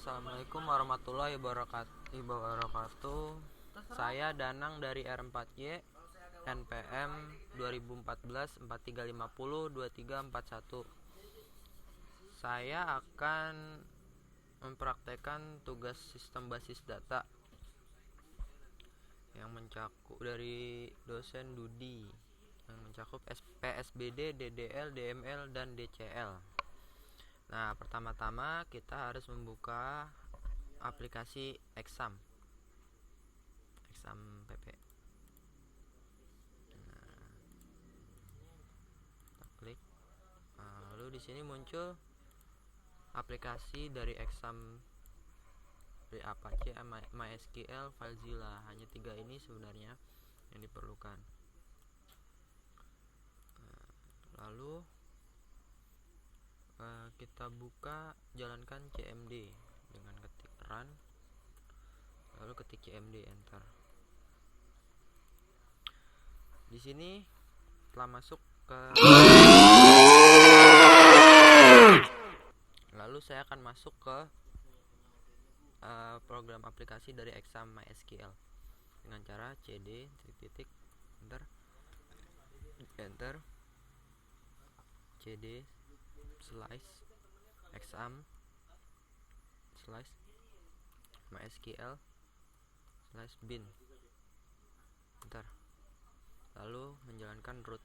Assalamualaikum warahmatullahi wabarakatuh. Saya Danang dari R4Y, NPM 2014 4350 2341. Saya akan mempraktekkan tugas sistem basis data yang mencakup dari dosen Dudi, yang mencakup PSBD, DDL, DML, dan DCL. Nah, pertama-tama kita harus membuka aplikasi Exam PP. Nah, kita klik. Lalu di sini muncul aplikasi dari Exam, dari Apache, MySQL, FileZilla. Hanya 3 ini sebenarnya yang diperlukan. Lalu kita buka, jalankan CMD dengan ketik run, lalu ketik CMD, enter. Di sini telah masuk ke, lalu saya akan masuk ke program aplikasi dari Exam MySQL dengan cara cd titik enter cd slice exam slice mysql slice bin, enter. Lalu menjalankan root.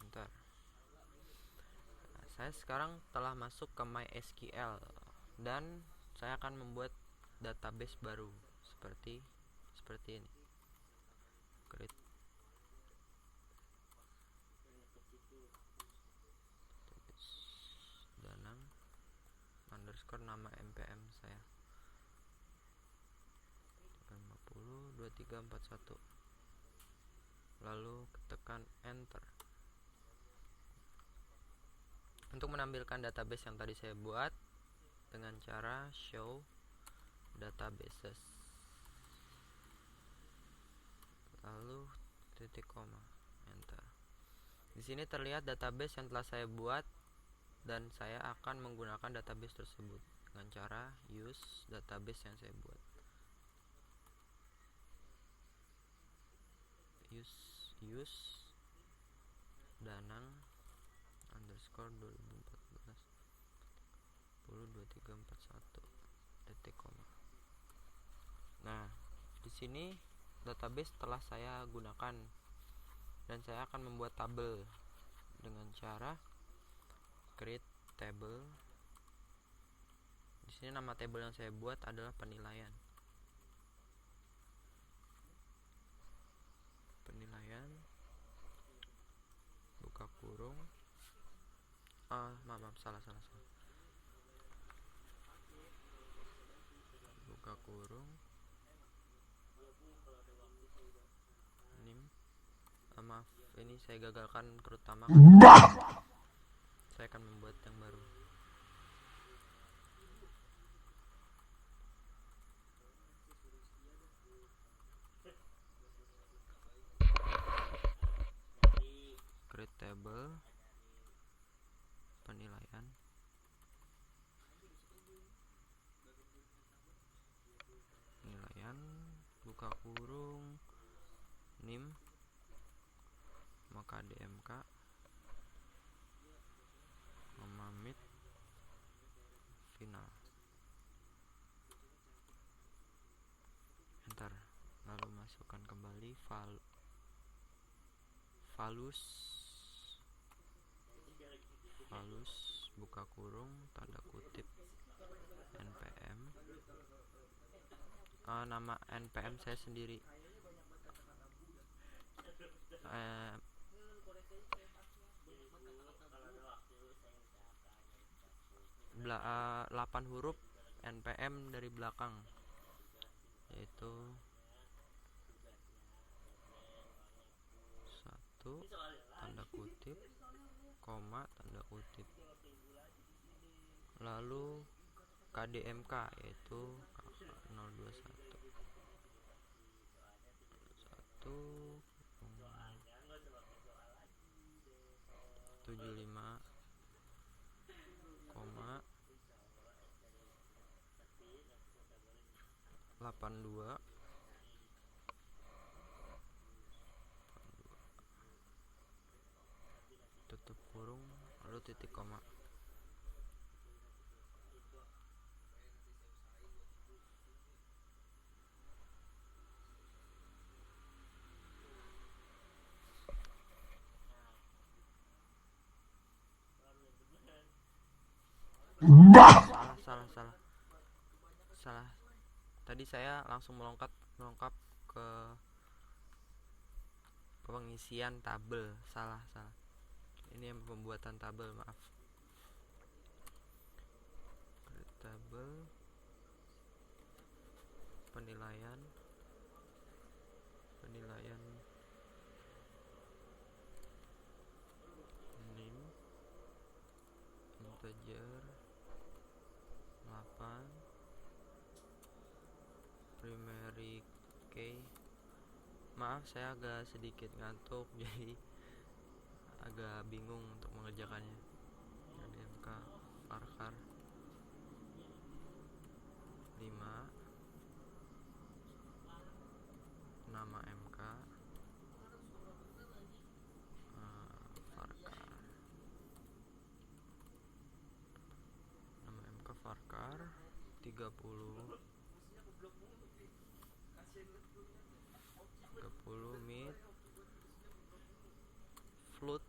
Enter. Saya sekarang telah masuk ke MySQL dan saya akan membuat database baru seperti ini. Create Danang underscore nama NPM saya 50 2341, lalu tekan enter. Untuk menampilkan database yang tadi saya buat dengan cara show databases, lalu titik koma, enter. Di sini terlihat database yang telah saya buat dan saya akan menggunakan database tersebut dengan cara use database yang saya buat. Use Danang underscore 2014 10 2341 titik koma. Nah, di sini database telah saya gunakan dan saya akan membuat tabel dengan cara create table. Di sini nama tabel yang saya buat adalah penilaian. Buka kurung. Maaf, salah. Buka kurung. Maaf, ini saya gagalkan terutama saya akan membuat yang baru. Create table penilaian. Buka kurung nim maka DMK memamit final, enter. Lalu masukkan kembali valus buka kurung tanda kutip npm, nama npm saya sendiri, 8 huruf npm dari belakang, yaitu 1 tanda kutip koma tanda kutip, lalu KDMK yaitu 021 1 75, koma 82, tutup kurung lalu titik koma. Salah. Tadi saya langsung melengkap ke pengisian tabel. Salah. Ini yang pembuatan tabel, maaf. Tabel penilaian NIM integer 8 primary key. Maaf, saya agak sedikit ngantuk jadi agak bingung untuk mengerjakannya. MK varchar 5, nama MK varchar, nama MK varchar 30 mid float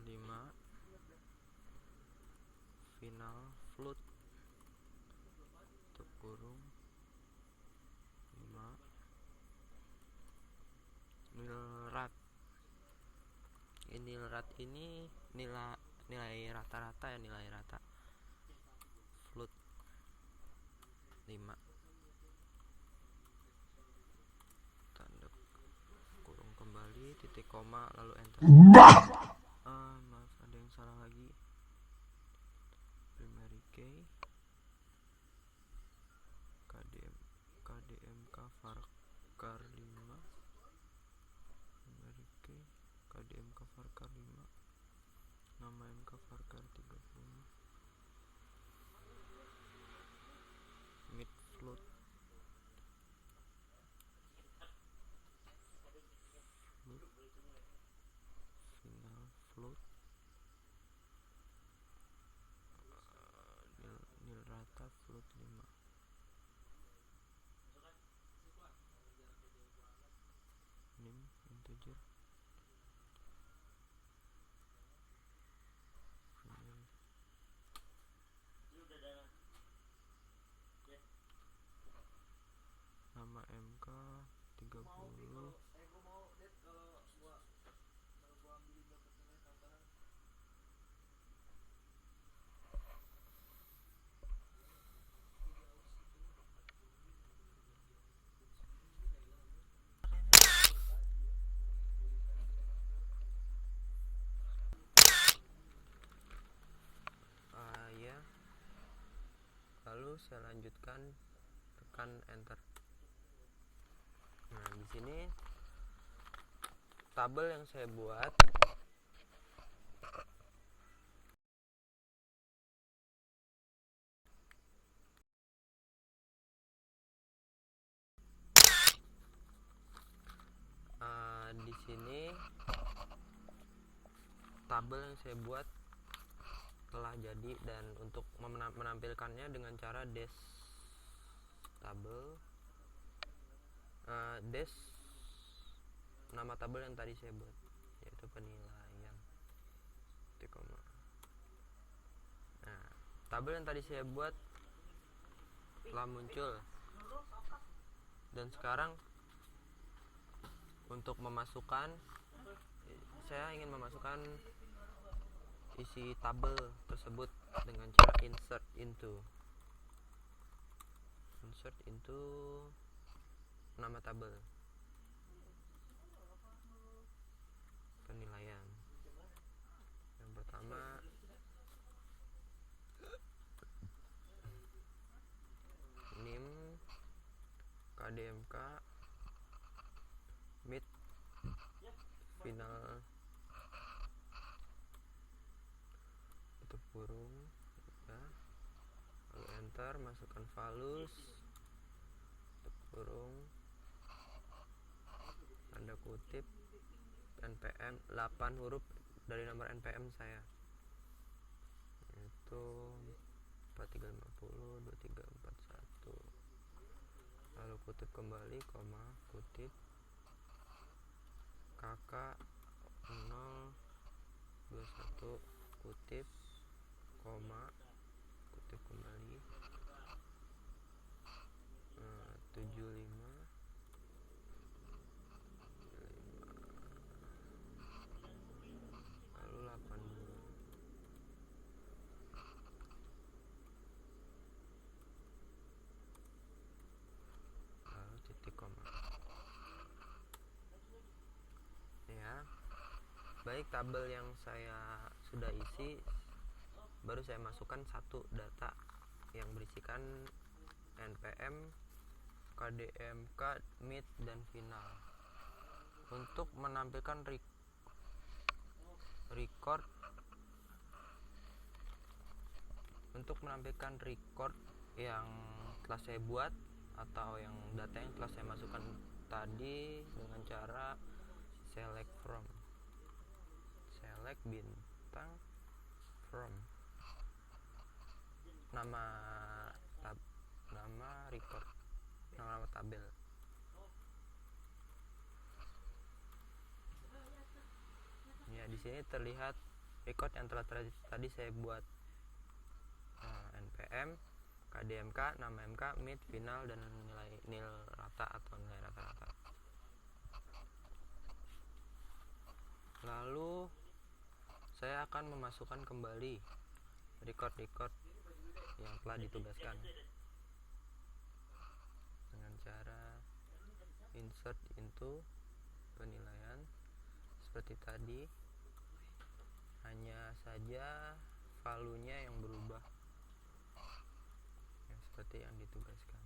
5 final float tutup kurung 5 nilrat. Nilrat ini nilai rata-rata ya, nilai rata. Float 5 tanda kurung kembali titik koma lalu enter. Maaf, ada yang salah lagi. Primary key KDMK varchar 5, primary key KDMK varchar 5, nama MK varchar 30, mid float final float nil rata float 5, NIM integer final nama MK 30 ya. Lalu saya lanjutkan, tekan enter. Nah, di sini tabel yang saya buat di sini tabel yang saya buat telah jadi, dan untuk menampilkannya dengan cara dash tabel dash nama tabel yang tadi saya buat, yaitu penilaian titik koma. Nah, tabel yang tadi saya buat telah muncul, dan sekarang untuk memasukkan, saya ingin memasukkan isi tabel tersebut dengan cara insert into nama tabel penilaian. Yang pertama NIM KDMK mid final, tutup kurung ya, lalu enter, masukkan valus, tutup kurung, tanda kutip, NPM 8 huruf dari nomor NPM saya, itu 4350 2341, lalu kutip kembali, koma, kutip kakak 021, kutip, koma, kutip kembali, 75, lalu 82, lalu titik koma ya. Baik, tabel yang saya sudah isi, baru saya masukkan satu data yang berisikan NPM, KDMK, mid, dan final. Untuk menampilkan record yang telah saya buat atau yang data yang telah saya masukkan tadi dengan cara select bintang from nama record, nama tabel. Ya, di sini terlihat record yang telah tadi saya buat, NPM, KDMK, nama MK, mid, final, dan nilai rata atau nilai rata-rata. Lalu saya akan memasukkan kembali record yang telah ditugaskan dengan cara insert into penilaian seperti tadi, hanya saja valuenya yang berubah ya, seperti yang ditugaskan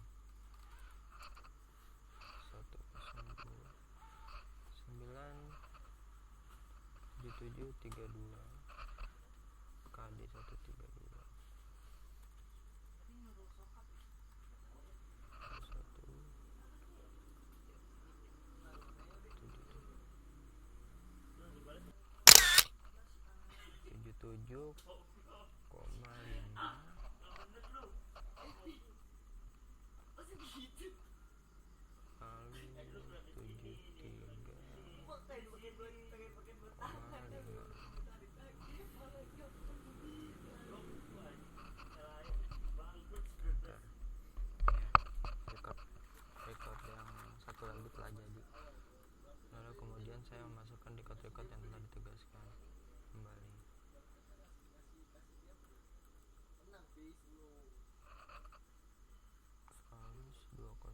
102.97732 KD 132 77,5 lalu 73,5. Record yang satu lagi telah jadi. Lalu kemudian saya memasukkan record yang telah ditugaskan kembali. Valus 202.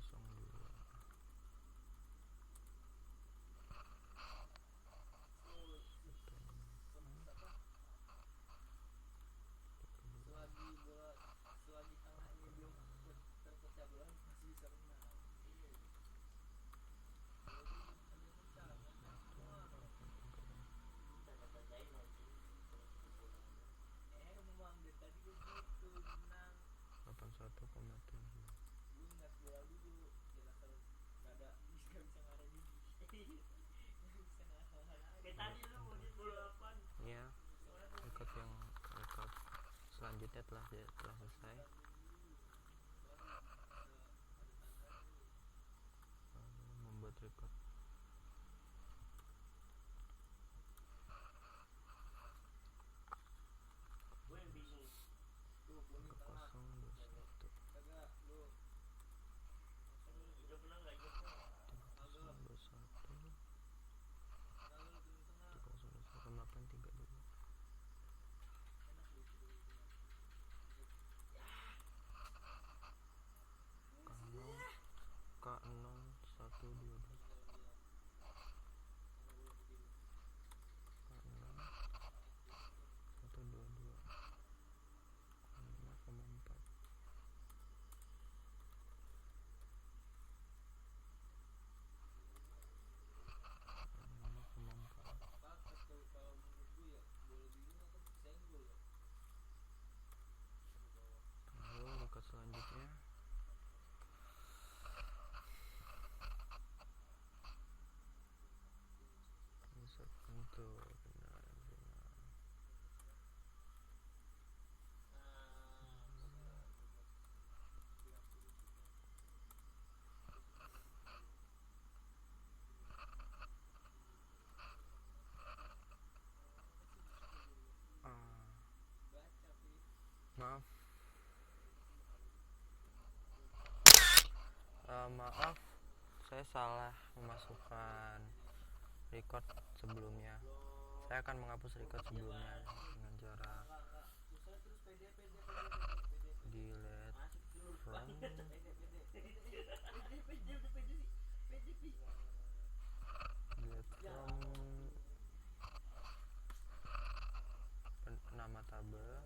Ya, record selanjutnya telah selesai. Membuat record salah memasukkan record sebelumnya. Saya akan menghapus record sebelumnya dengan cara delete from nama tabel,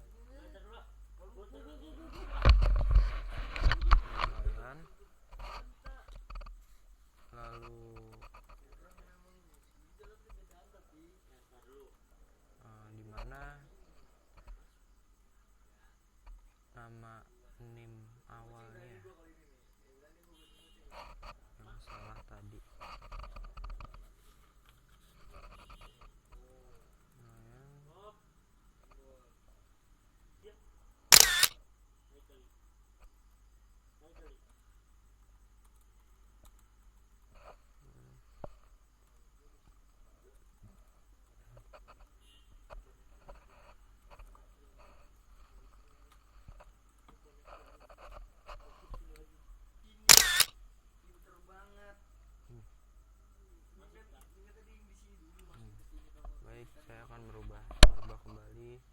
kemudian lalu dimana nama nim awalnya yang salah tadi. Baik, saya akan merubah kembali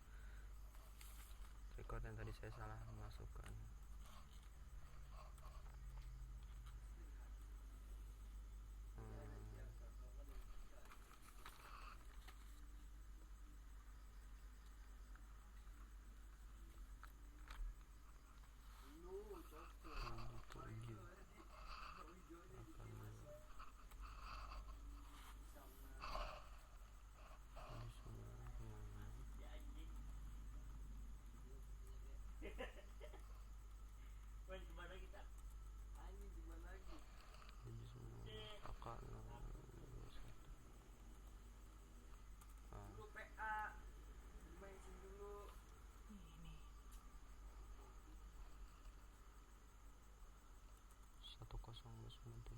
record yang tadi saya salah memasukkan. Satu kosong 97.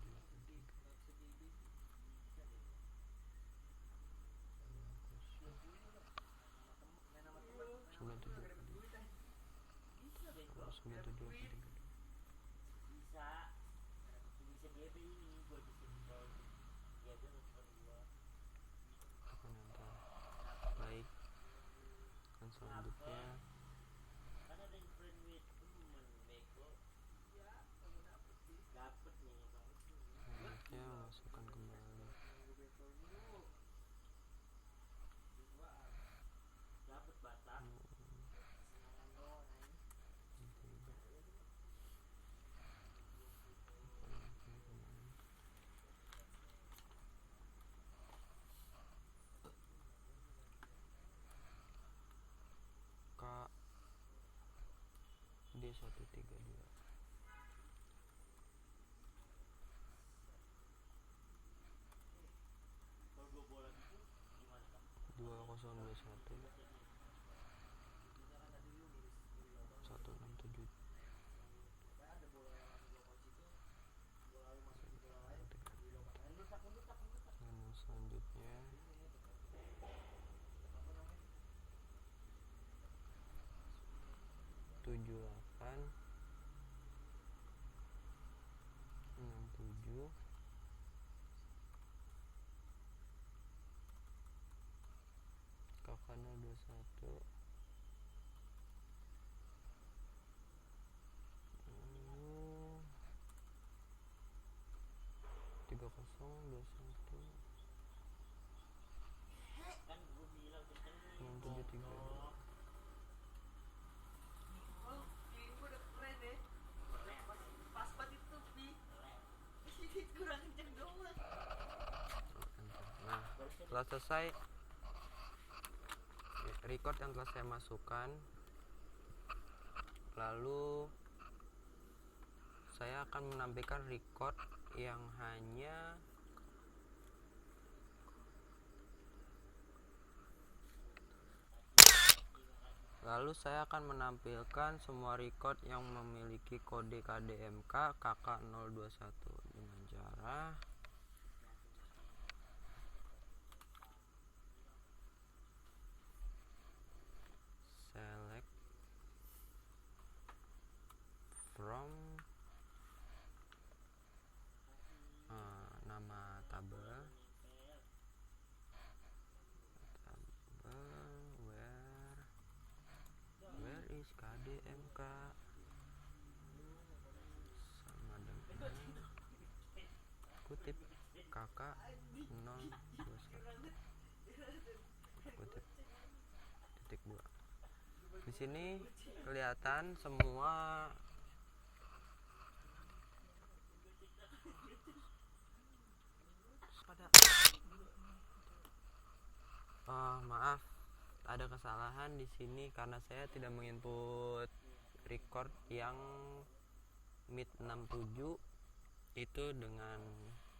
Baik, dan selanjutnya masukkan kembali. D132 2021 167. Dan selanjutnya 78 67 kakak 021 3021 673. Nah, setelah selesai record yang telah saya masukkan, lalu saya akan menampilkan record yang hanya semua record yang memiliki kode KDMK KK021 dengan cara select from KDMK sama dengan kutip kakak 021 kutip titik 2. Di sini kelihatan semua maaf, ada kesalahan di sini karena saya tidak menginput record yang mid 67 itu dengan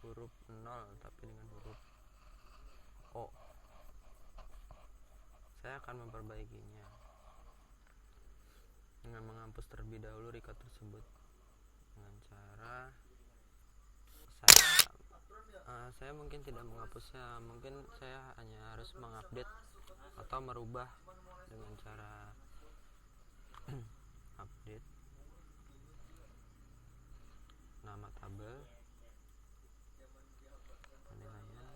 huruf 0 tapi dengan huruf O. Saya akan memperbaikinya dengan menghapus terlebih dahulu record tersebut dengan cara saya mungkin tidak menghapusnya, mungkin saya hanya harus mengupdate atau merubah dengan cara update nama tabel penilaian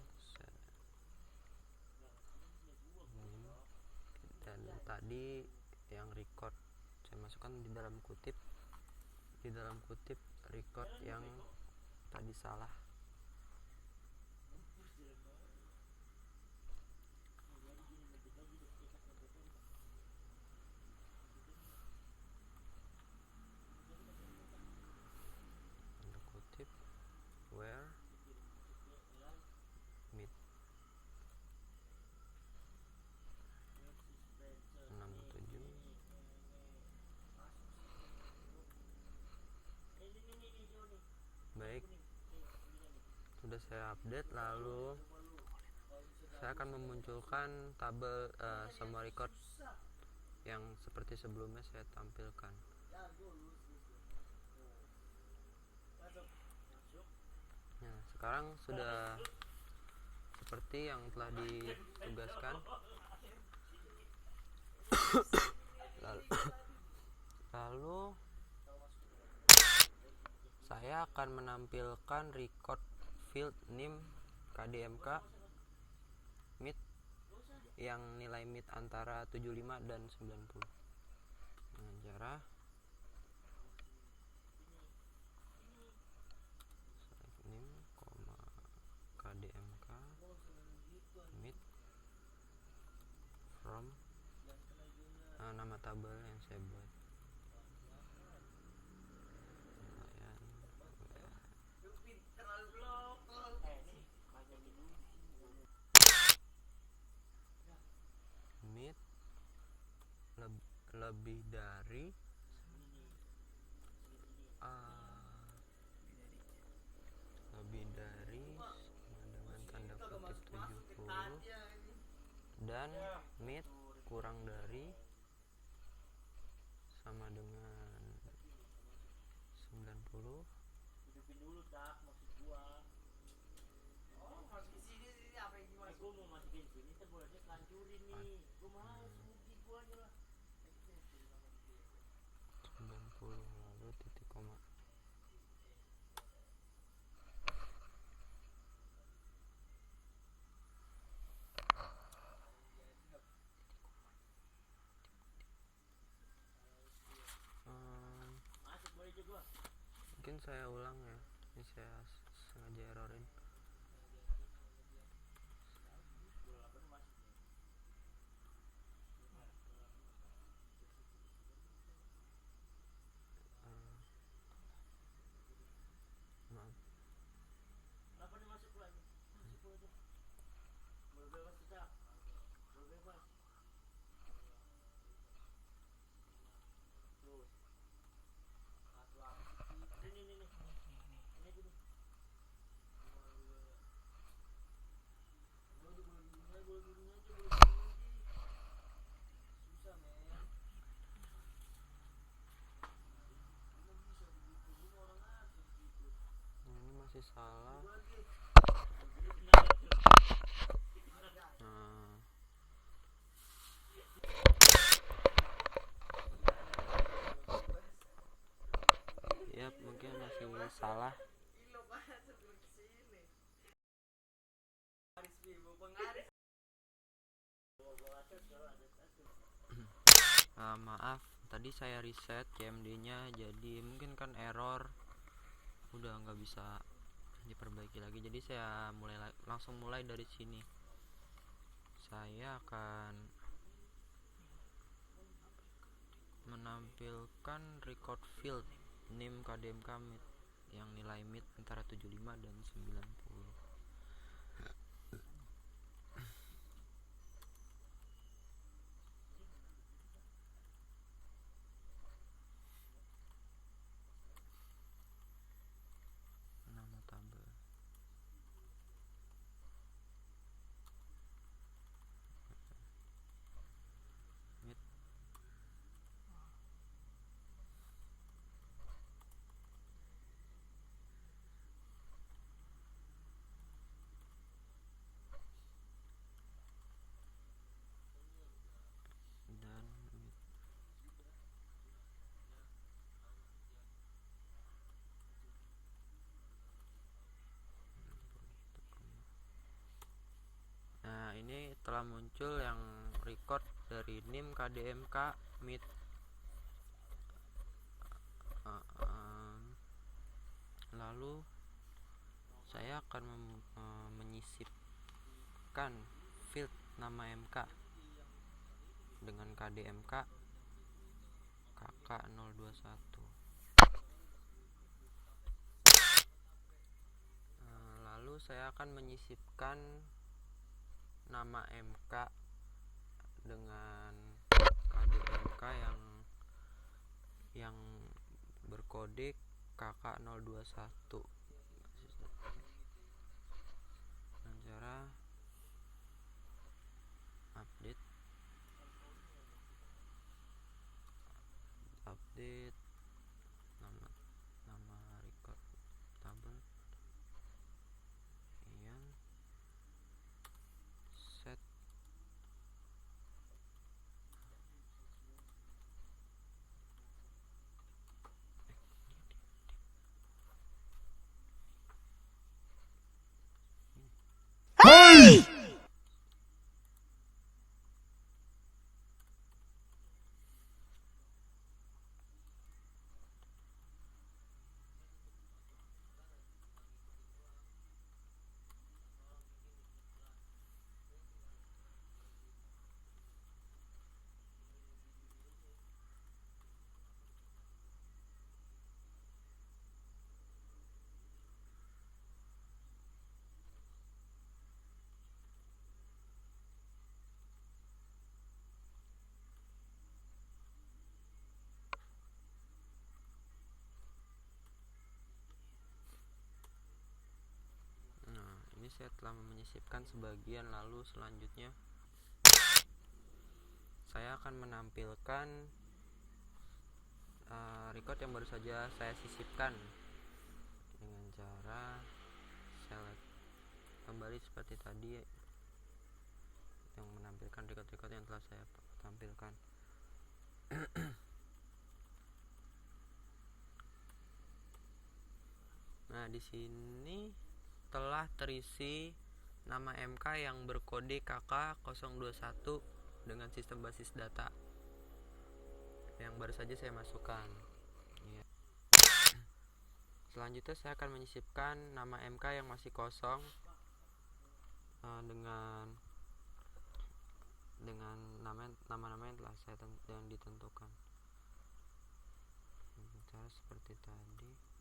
dan tadi yang record saya masukkan di dalam kutip record yang tadi salah. Untuk kutip where mid 67 baik, sudah saya update. Lalu saya akan memunculkan tabel semua record yang seperti sebelumnya saya tampilkan. Nah, sekarang sudah seperti yang telah ditugaskan. Lalu saya akan menampilkan record field name KDMK mid yang nilai mid antara 75 dan 90 dengan cara select name, KDMK mid from nama tabel yang saya buat mid lebih dari dengan tanda kutip 70 dan mid kurang dari sama dengan 90 lalu titik koma. Mungkin saya ulang ya, ini saya sengaja errorin. Ini masih salah. Mungkin masih salah. Maaf tadi saya reset CMD-nya, jadi mungkin kan error, udah nggak bisa diperbaiki lagi. Jadi saya langsung mulai dari sini. Saya akan menampilkan record field NIM KDMK mid yang nilai mid antara 75 dan 90. Nama tabel mid. Dan mid. Nah, ini telah muncul yang record dari NIM KDMK mid. Lalu saya akan menyisipkan field nama MK dengan KDMK KK021. Lalu saya akan menyisipkan nama MK dengan KDMK yang berkode KK021 dengan cara update nama record tabel yang set ini saya telah menyisipkan sebagian. Lalu selanjutnya saya akan menampilkan record yang baru saja saya sisipkan dengan cara select kembali seperti tadi, yang menampilkan record-record yang telah saya tampilkan. Nah, di sini telah terisi nama MK yang berkode KK021 dengan sistem basis data yang baru saja saya masukkan. Ya. Selanjutnya saya akan menyisipkan nama MK yang masih kosong dengan nama-nama yang telah saya ditentukan. Cara seperti tadi.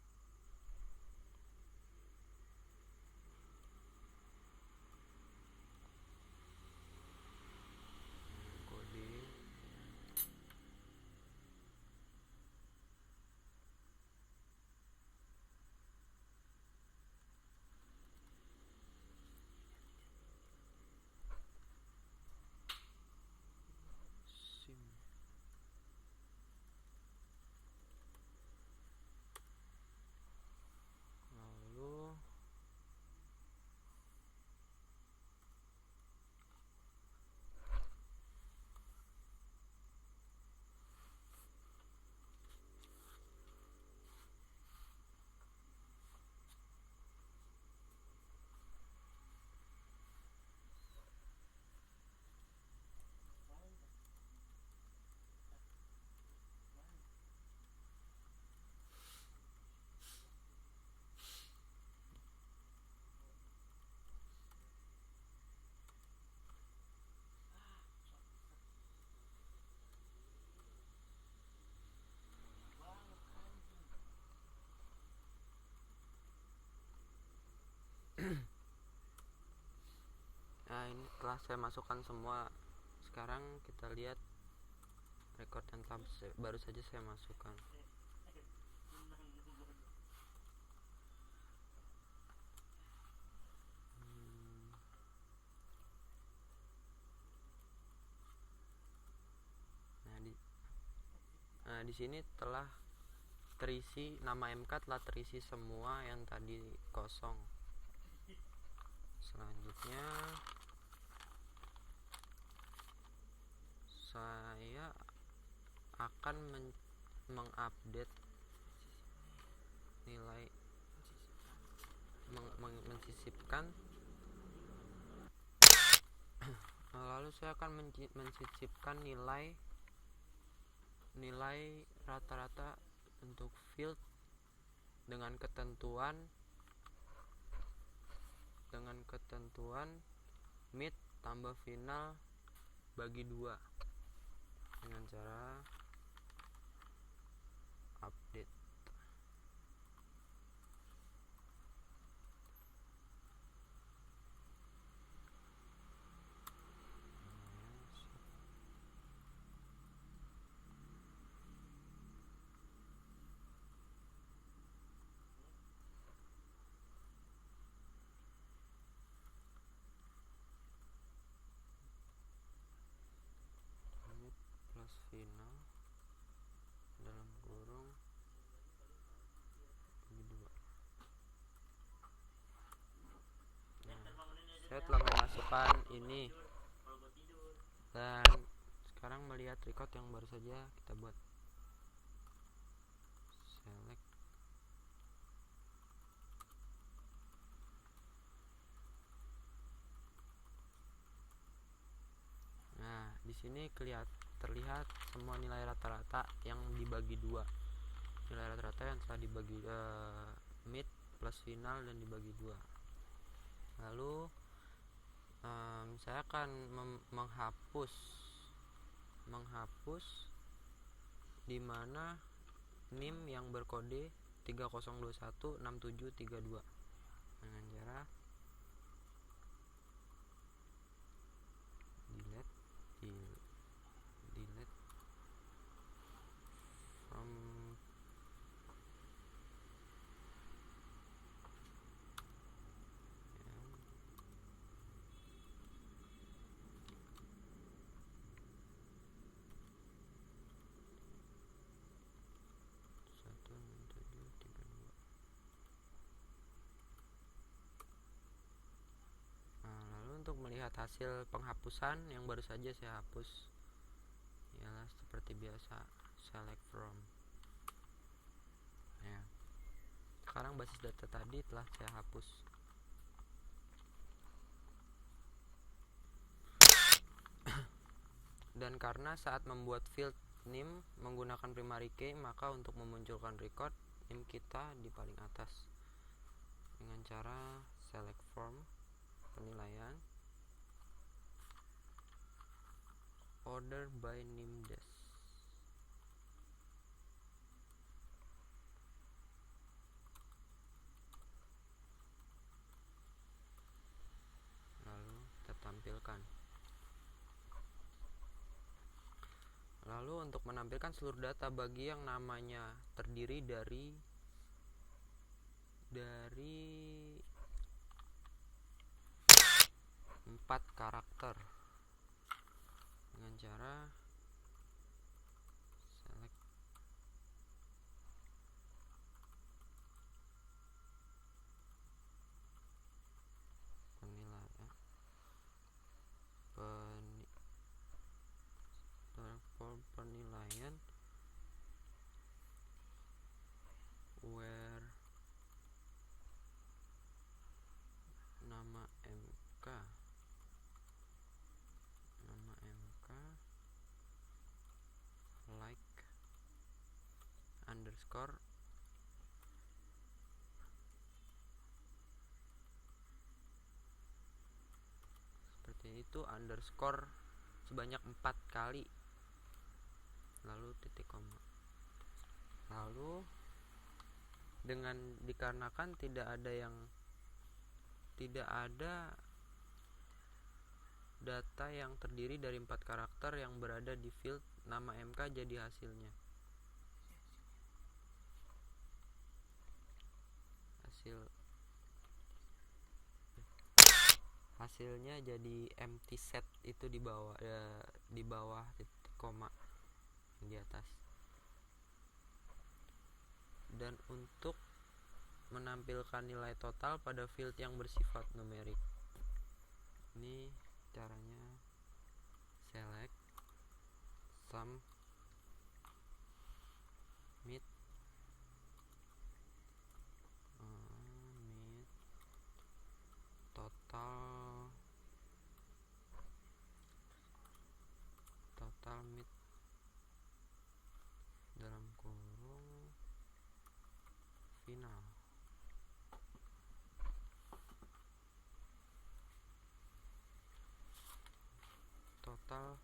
setelah saya masukkan semua, sekarang kita lihat record yang baru saja saya masukkan. Nah, di sini telah terisi, nama MK telah terisi semua yang tadi kosong. Selanjutnya saya akan mengupdate nilai, mensisipkan. Lalu saya akan mensisipkan nilai rata-rata untuk field dengan ketentuan mid tambah final bagi 2 dengan cara update. Plus final dalam kurung bagi 2. Saya telah memasukkan ini, dan sekarang melihat record yang baru saja kita buat. Select. Nah, di sini terlihat semua nilai rata-rata yang dibagi 2. Nilai rata-rata yang telah dibagi mid plus final dan dibagi 2. Lalu saya akan menghapus di mana NIM yang berkode 30216732 dengan cara delete from Untuk melihat hasil penghapusan yang baru saja saya hapus, ialah seperti biasa, select from. Ya, sekarang basis data tadi telah saya hapus. Dan karena saat membuat field NIM menggunakan primary key, maka untuk memunculkan record NIM kita di paling atas dengan cara select from, penilaian, order by NIM dash. Lalu kita tampilkan. Lalu untuk menampilkan seluruh data bagi yang namanya terdiri dari 4 karakter dengan cara select penilaian where nama MK like underscore seperti itu, underscore sebanyak 4 kali, lalu titik koma. Lalu dikarenakan tidak ada data yang terdiri dari 4 karakter yang berada di field nama MK jadi hasilnya jadi empty set itu di bawah titik koma di atas. Dan untuk menampilkan nilai total pada field yang bersifat numerik, ini caranya select sum mid total mid dalam kurung final. Total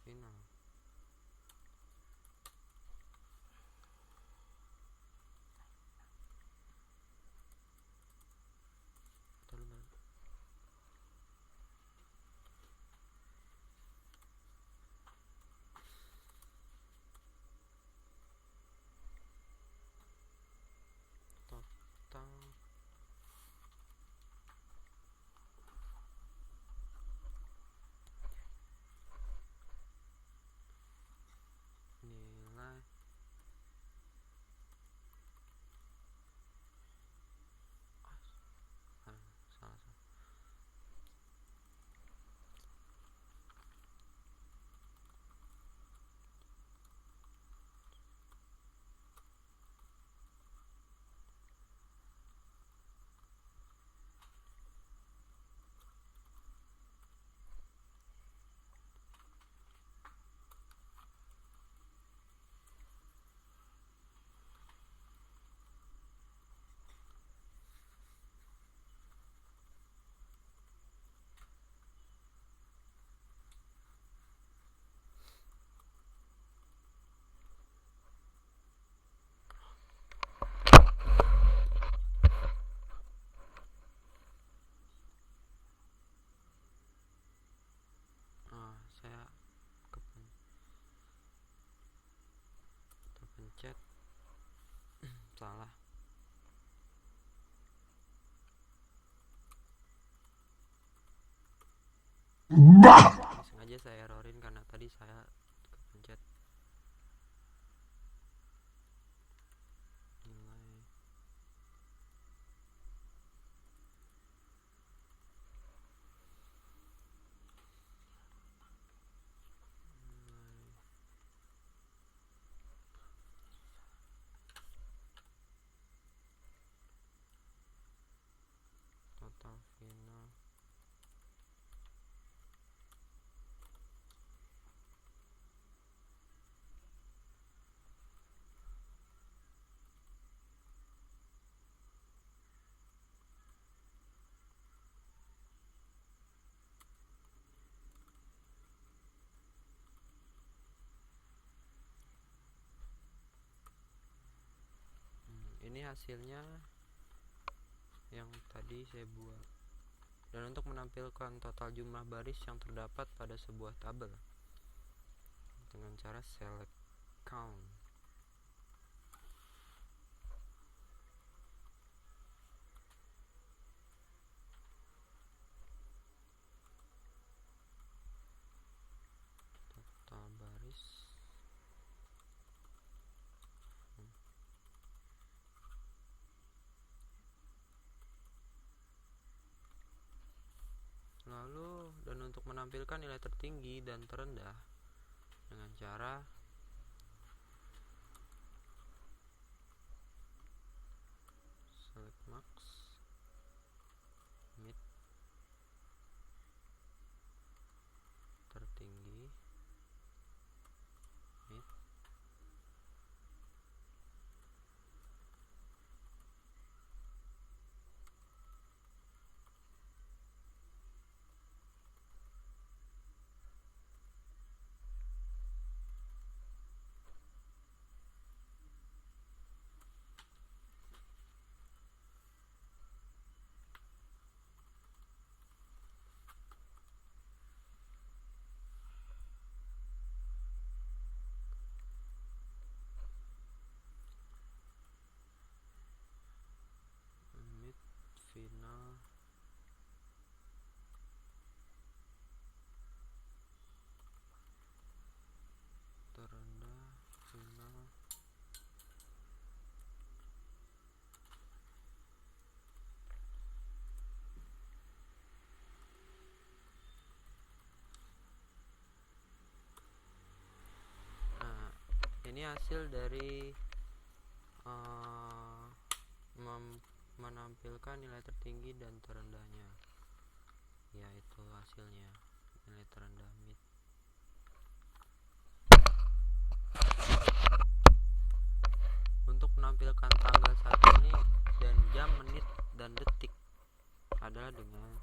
final. Total nilai salah. Saya terpencet salah. Sengaja saya errorin karena tadi saya kepencet nilai total final. Ini hasilnya yang tadi saya buat. Dan untuk menampilkan total jumlah baris yang terdapat pada sebuah tabel dengan cara select count. Total baris lalu, dan untuk menampilkan nilai tertinggi dan terendah dengan cara select max mid tertinggi mid ini hasil dari menampilkan nilai tertinggi dan terendahnya, yaitu hasilnya nilai terendah mid. Untuk menampilkan tanggal saat ini dan jam, menit, dan detik adalah dengan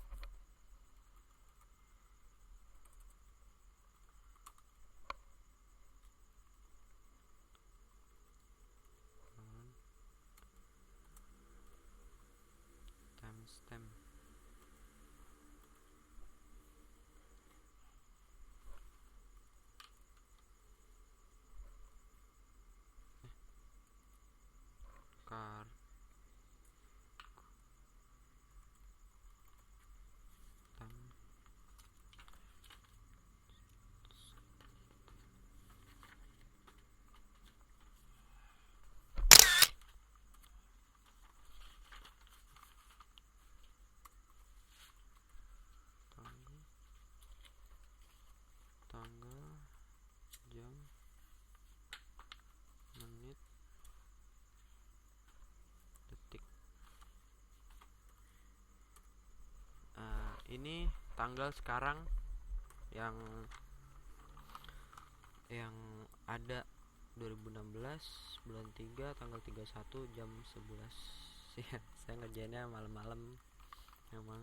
timestamp. Tanggal, jam, menit, detik. Ini tanggal sekarang yang ada 2016 bulan 3 tanggal 31 jam 11. Saya ngerjainnya malam-malam memang.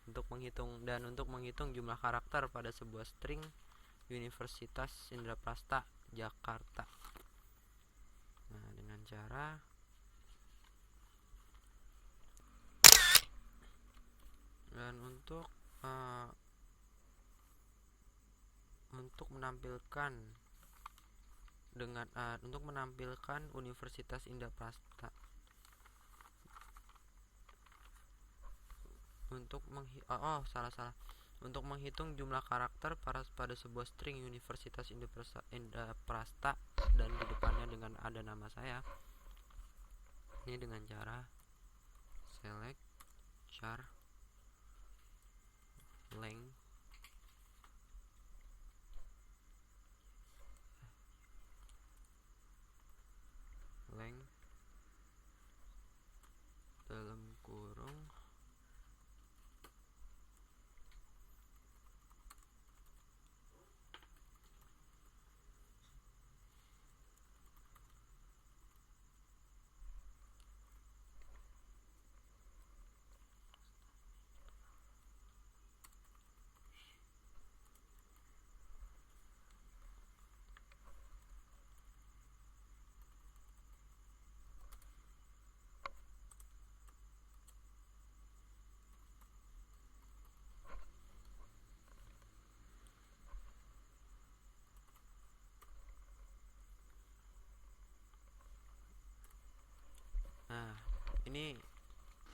Untuk menghitung jumlah karakter pada sebuah string Universitas Indraprasta Jakarta. Nah, dengan cara dan untuk menampilkan Universitas Indraprasta untuk menghitung jumlah karakter pada sebuah string Universitas Indraprasta dan di depannya dengan ada nama saya. Ini dengan cara select char length dalam kurung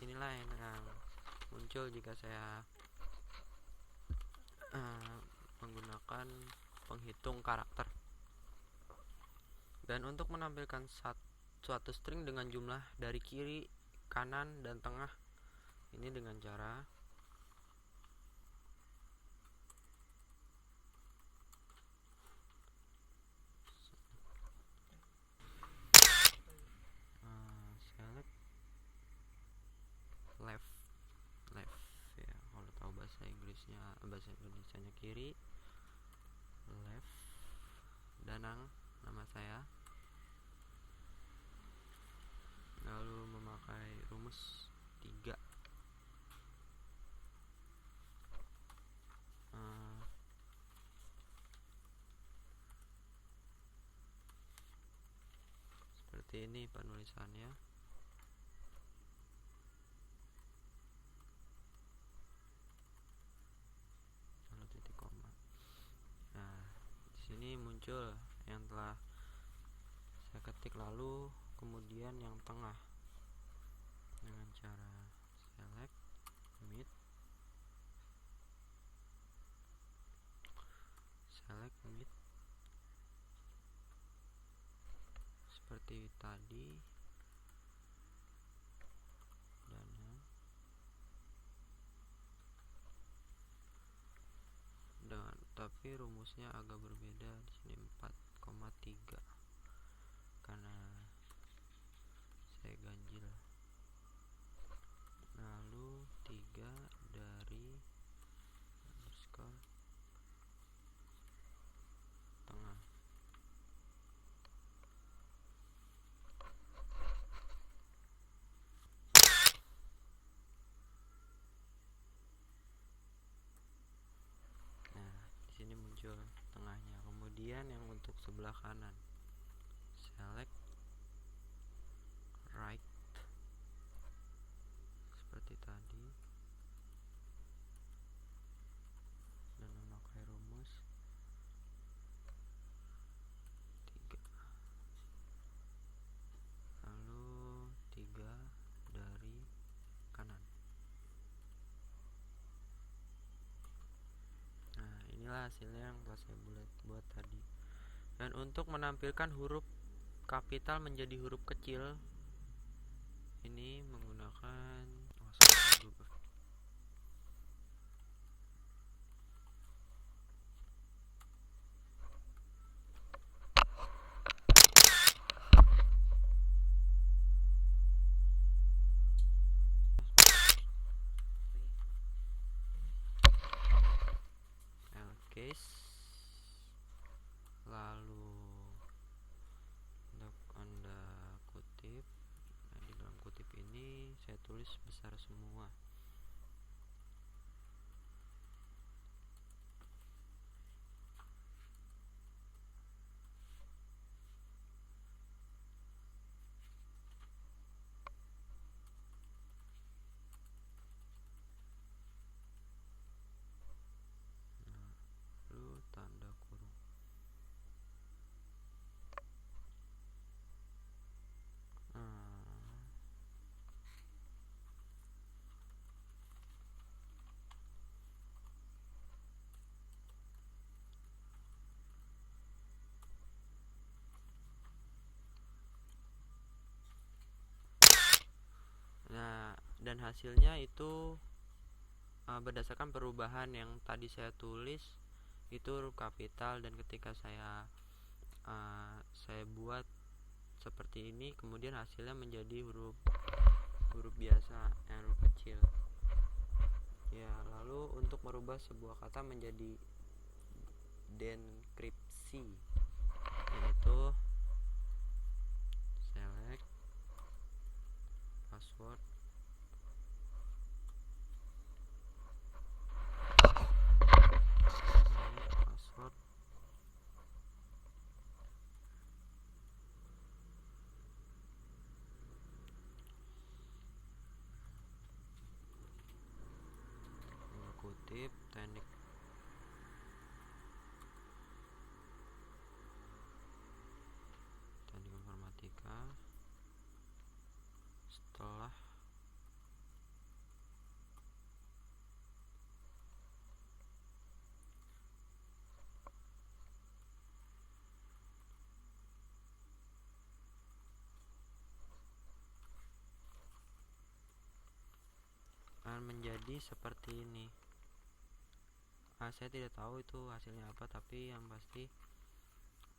inilah yang muncul jika saya menggunakan penghitung karakter. Dan untuk menampilkan suatu string dengan jumlah dari kiri, kanan, dan tengah, ini dengan cara select left ya, kalau tahu bahasa Indonesianya kiri, left, Danang nama saya, lalu memakai rumus 3. Seperti ini penulisannya. Lalu titik koma. Nah, di sini muncul yang telah saya ketik, lalu kemudian yang tengah dengan cara select mid, seperti tadi, dan tapi rumusnya agak berbeda. Di sini 4,3 karena saya ganjil. Lalu 3 dari underscore tengah. Nah, di sini muncul tengahnya. Kemudian yang untuk sebelah kanan, select right seperti tadi dan memakai rumus 3. Lalu 3 dari kanan. Nah, inilah hasilnya yang telah saya buat tadi. Dan untuk menampilkan huruf kapital menjadi huruf kecil, ini menggunakan case. Lalu untuk Anda kutip, nah di dalam kutip ini saya tulis besar semua. Lalu tanda kurung. Nah, dan hasilnya itu berdasarkan perubahan yang tadi saya tulis itu huruf kapital, dan ketika saya buat seperti ini, kemudian hasilnya menjadi huruf biasa, huruf kecil. Ya, lalu untuk merubah sebuah kata menjadi dekripsi, yaitu select password, kutip teknik informatika. Setelah menjadi seperti ini. Saya tidak tahu itu hasilnya apa, tapi yang pasti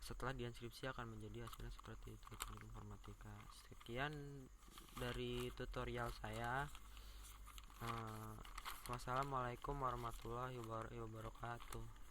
setelah diinskripsi akan menjadi hasilnya seperti itu. Teknik informatika. Sekian dari tutorial saya. Wassalamualaikum warahmatullahi wabarakatuh.